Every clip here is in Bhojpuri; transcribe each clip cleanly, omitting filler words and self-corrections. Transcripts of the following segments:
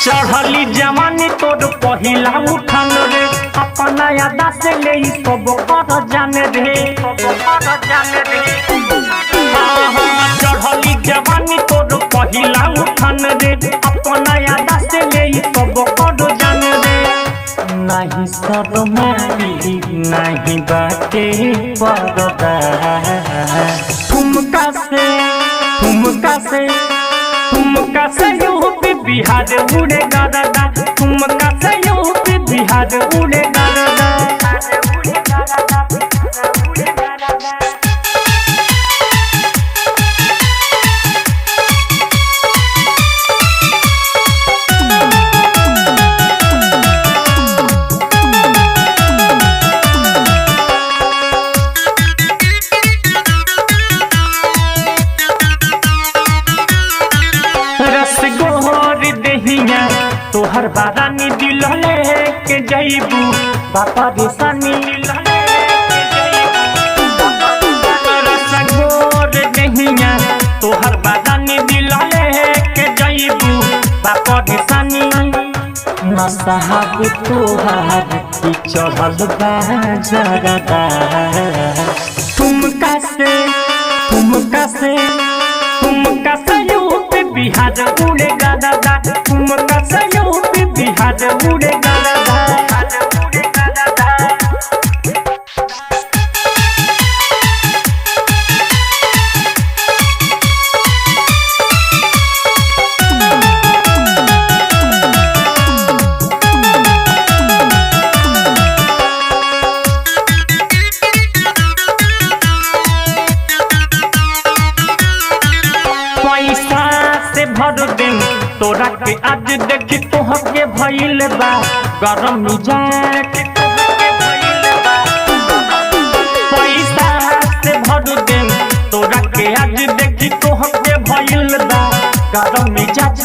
चढ़ली जवानी तोर पहिला उठान रे अपना यादा से ले सब कर जाने रे चढ़ली जवानी तोर पहिला उठान रे अपना यादा से ले सब कर जाने रे नहीं शर्माई नहीं बाटे परदा ठुमका से यूपी बिहार उड़ेगा दादा ठुमका से यूपी बिहार उड़ेगा दादा। तोहर बारानी दिल के जईबू बापा रेसानी रसगोर नहिया तोहर बारानी दिल के जईबू बापा रेसानी नसाहब तोहर की चढ़ल बाजरदा ठुमका से यूपी बिहार उड़ेगा दादा ठुमका से यूपी बिहार उड़ेगा दादा। भर दिन तोरा के आज देखी तोहके भइल बा गरम मिजाज पैसा से भर दिन तोरा के आज देखी तोहके भइल बा गरम मिजाज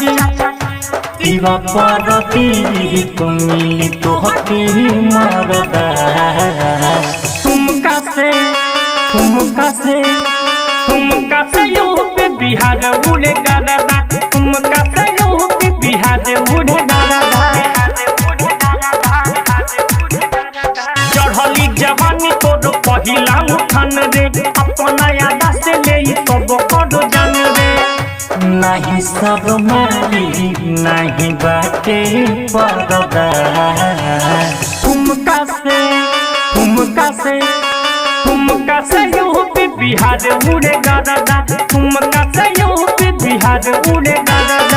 दीवा पर तीर तुमी तोहके मरदा ठुमका से यूपी बिहार उड़ेगा दादा ठुमका से यूपी बिहार उड़ेगा दादा। चढ़ली जवानी तोर पहिला उठान रे अपना यादा से ले सब कर जान रे नहीं शर्माई नहीं बाटे परदा ठुमका से यूपी बिहार उड़ेगा दादा ठुमका से यूपी बिहार उड़ेगा दादा।